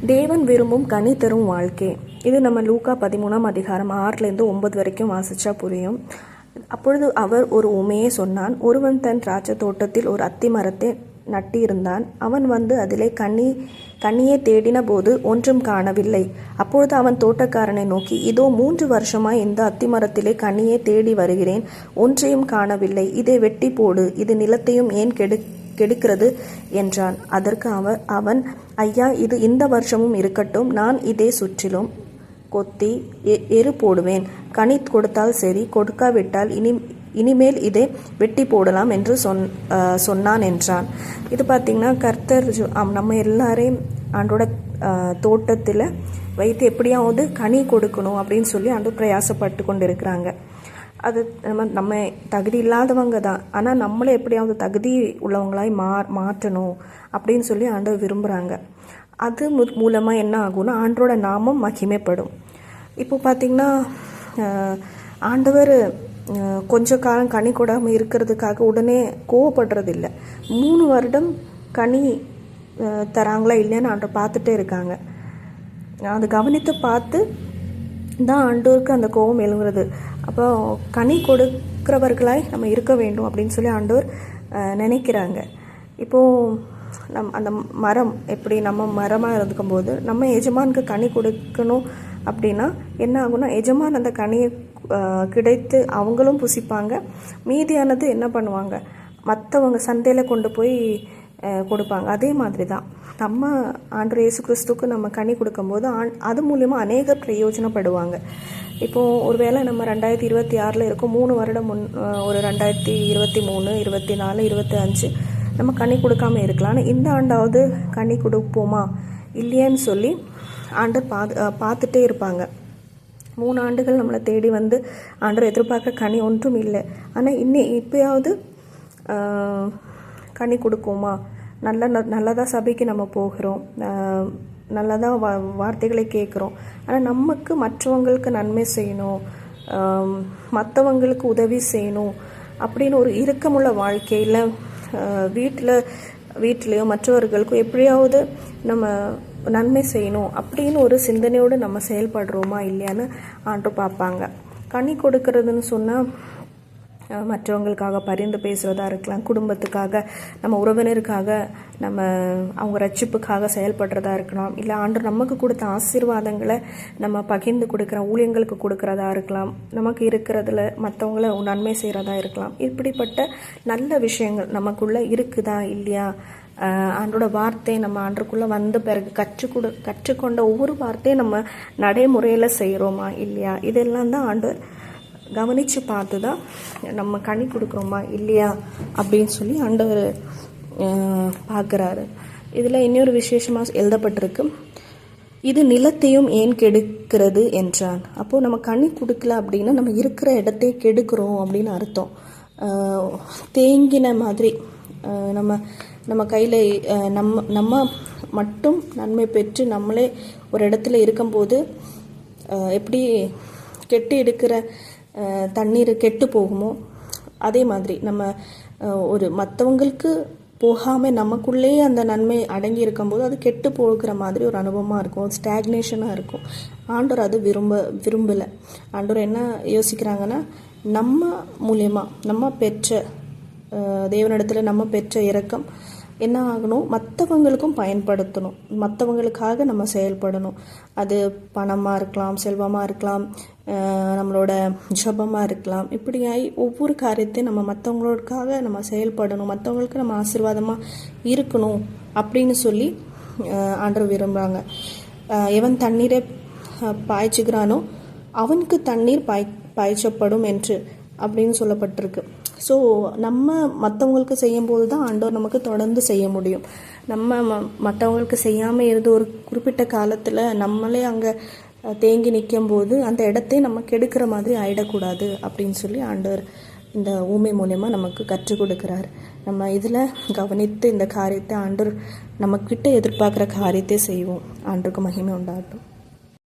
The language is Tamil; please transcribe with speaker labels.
Speaker 1: தேவன் விரும்பும் கனி தரும் வாழ்க்கை. இது நம்ம லூக்கா 13ஆம் அதிகாரம் 6லேருந்து 9 வரைக்கும் வாசிச்சா புரியும். அப்பொழுது அவர் ஒரு உமையை சொன்னான். ஒருவன் தன் திராட்சை தோட்டத்தில் ஒரு அத்தி மரத்தை நட்டிருந்தான். அவன் வந்து அதிலே கனியை தேடின போது ஒன்றும் காணவில்லை. அப்பொழுது அவன் தோட்டக்காரனை நோக்கி, இதோ 3 வருஷமாய் இந்த அத்தி மரத்திலே கனியை தேடி வருகிறேன், ஒன்றையும் காணவில்லை. இதை வெட்டி போடு, இது நிலத்தையும் ஏன் கெடுக்கிறது என்றான். அதற்கு அவன், ஐயா, இது இந்த வருஷமும் இருக்கட்டும், நான் இதை சுற்றிலும் கொத்தி எரு போடுவேன். கனி கொடுத்தால் சரி, கொடுக்காவிட்டால் இனிமேல் இதை வெட்டி போடலாம் என்று சொன்னான் என்றான். இது பார்த்திங்கன்னா கர்த்தர் நம்ம எல்லாரையும் ஆண்டோட தோட்டத்தில் வைத்து எப்படியாவது கனி கொடுக்கணும் அப்படின்னு சொல்லி ஆண்டு பிரயாசப்பட்டு கொண்டு இருக்கிறாங்க. அது நம்ம தகுதி இல்லாதவங்க தான், ஆனால் நம்மளை எப்படியாவது தகுதி உள்ளவங்களாய் மாற்றணும் அப்படின்னு சொல்லி ஆண்டவர் விரும்புகிறாங்க. அது மூலமாக என்ன ஆகும்னா ஆண்டோட நாமம் மகிமைப்படும். இப்போ பார்த்திங்கன்னா ஆண்டவர் கொஞ்ச காலம் கனி கொடாமல் இருக்கிறதுக்காக உடனே கோவப்படுறதில்லை. 3 வருடம் கனி தராங்களா இல்லையான்னு ஆண்டவர் பார்த்துட்டே இருக்காங்க. அதை கவனித்து பார்த்து தான் ஆண்டவருக்கு அந்த கோபம் எழுகிறது. அப்போ கனி கொடுக்கிறவர்களாய் நம்ம இருக்க வேண்டும் அப்படின்னு சொல்லி ஆண்டவர் நினைக்கிறாங்க. இப்போது அந்த மரம் எப்படி நம்ம மரமாக இருக்கும்போது நம்ம எஜமானுக்கு கனி கொடுக்கணும் அப்படின்னா என்ன ஆகும்னா, எஜமான் அந்த கனியை கிடைத்து அவங்களும் புசிப்பாங்க. மீதியானது என்ன பண்ணுவாங்க, மற்றவங்க சந்தையில் கொண்டு போய் கொடுப்பாங்க. அதே மாதிரி தான் நம்ம ஆண்டவர் இயேசு கிறிஸ்துக்கு நம்ம கனி கொடுக்கும்போது அது மூலமா அநேகர் பிரயோஜனப்படுவாங்க. இப்போது ஒருவேளை நம்ம 2026 இருக்கும், 3 வருடம் ஒரு 2023, 24, 25 நம்ம கனி கொடுக்காமல் இருக்கலாம். ஆனால் இந்த ஆண்டாவது கனி கொடுப்போமா இல்லையான்னு சொல்லி ஆண்டவர் பார்த்துட்டே இருப்பாங்க. 3 ஆண்டுகள் நம்மளை தேடி வந்து ஆண்டவர் எதிர்பார்க்க கனி ஒன்றும் இல்லை. ஆனால் இப்போயாவது கனி கொடுக்குமா, நல்லதாக சபைக்கு நம்ம போகிறோம், நல்லதாக வார்த்தைகளை கேட்குறோம். ஆனால் நமக்கு மற்றவங்களுக்கு நன்மை செய்யணும், மற்றவங்களுக்கு உதவி செய்யணும் அப்படின்னு ஒரு இறுக்கமுள்ள வாழ்க்கையில் வீட்டிலையோ மற்றவர்களுக்கும் எப்படியாவது நம்ம நன்மை செய்யணும் அப்படின்னு ஒரு சிந்தனையோடு நம்ம செயல்படுறோமா இல்லையான்னு ஆண்டவர் பார்ப்பாங்க. கனி கொடுக்கறதுன்னு சொன்னால் மற்றவங்களுக்காக பரிந்து பேசுகிறதா இருக்கலாம், குடும்பத்துக்காக, நம்ம உறவினருக்காக, அவங்க ரட்சிப்புக்காக செயல்படுறதா இருக்கலாம், இல்லை ஆண்டவர் நமக்கு கொடுத்த ஆசீர்வாதங்களை நம்ம பகிர்ந்து கொடுக்குற ஊழியங்களுக்கு கொடுக்கறதா இருக்கலாம், நமக்கு இருக்கிறதுல மற்றவங்கள நன்மை செய்கிறதா இருக்கலாம். இப்படிப்பட்ட நல்ல விஷயங்கள் நமக்குள்ளே இருக்குதா இல்லையா, ஆண்டோட வார்த்தை நம்ம ஆண்டுக்குள்ளே வந்த பிறகு கற்றுக்கொண்ட ஒவ்வொரு வார்த்தையும் நம்ம நடைமுறையில் செய்கிறோமா இல்லையா, இதெல்லாம் தான் ஆண்டவர் கவனித்து பார்த்து தான் நம்ம கனி கொடுக்குறோமா இல்லையா அப்படின்னு சொல்லி ஆண்டவர் பார்க்குறாரு. இதில் இன்னொரு விசேஷமாக எழுதப்பட்டிருக்கு, இது நிலத்தையும் ஏன் கெடுக்கிறது என்றான். அப்போது நம்ம கனி கொடுக்கல அப்படின்னா நம்ம இருக்கிற இடத்தையே கெடுக்கிறோம் அப்படின்னு அர்த்தம். தேங்கின மாதிரி நம்ம கையில் நம்ம மட்டும் நன்மை பெற்று நம்மளே ஒரு இடத்துல இருக்கும்போது எப்படி கெட்டு எடுக்கிற தண்ணீர் கெட்டு போகுமோ அதே மாதிரி நம்ம ஒரு மற்றவங்களுக்கு போகாமல் நமக்குள்ளேயே அந்த நன்மை அடங்கி இருக்கும்போது அது கெட்டு போகிற மாதிரி ஒரு அனுபவமாக இருக்கும், ஸ்டாக்னேஷனாக இருக்கும். ஆண்டவர் அது விரும்பலை. ஆண்டவர் என்ன யோசிக்கிறாங்கன்னா, நம்ம மூலியமாக நம்ம பெற்ற தேவனிடத்தில் நம்ம பெற்ற இரக்கம் என்ன ஆகணும், மற்றவங்களுக்கும் பயன்படுத்தணும், மற்றவங்களுக்காக நம்ம செயல்படணும். அது பணமாக இருக்கலாம், செல்வமாக இருக்கலாம், நம்மளோட ஜபமாக இருக்கலாம். இப்படியாகி ஒவ்வொரு காரியத்தையும் நம்ம மற்றவங்களுக்காக நம்ம செயல்படணும், மற்றவங்களுக்கு நம்ம ஆசீர்வாதமாக இருக்கணும் அப்படின்னு சொல்லி ஆண்டவர் விரும்புகிறாங்க. எவன் தண்ணீரை பாய்ச்சுகிறானோ அவனுக்கு தண்ணீர் பாய்ச்சப்படும் என்று அப்படின்னு சொல்லப்பட்டிருக்கு. ஸோ நம்ம மற்றவங்களுக்கு செய்யும்போது தான் ஆண்டவர் நமக்கு தொடர்ந்து செய்ய முடியும். நம்ம மற்றவங்களுக்கு செய்யாமல் இருந்து ஒரு குறிப்பிட்ட காலத்தில் நம்மளே அங்கே தேங்கி நிற்கும்போது அந்த இடத்தையும் நம்ம கெடுக்கிற மாதிரி ஆயிடக்கூடாது அப்படின்னு சொல்லி ஆண்டவர் இந்த ஊமை மூலயமா நமக்கு கற்றுக் கொடுக்குறாரு. நம்ம இதில் கவனித்து இந்த காரியத்தை ஆண்டவர் நம்மக்கிட்ட எதிர்பார்க்குற காரியத்தை செய்வோம். ஆண்டவருக்கு மகிமை உண்டாகட்டும்.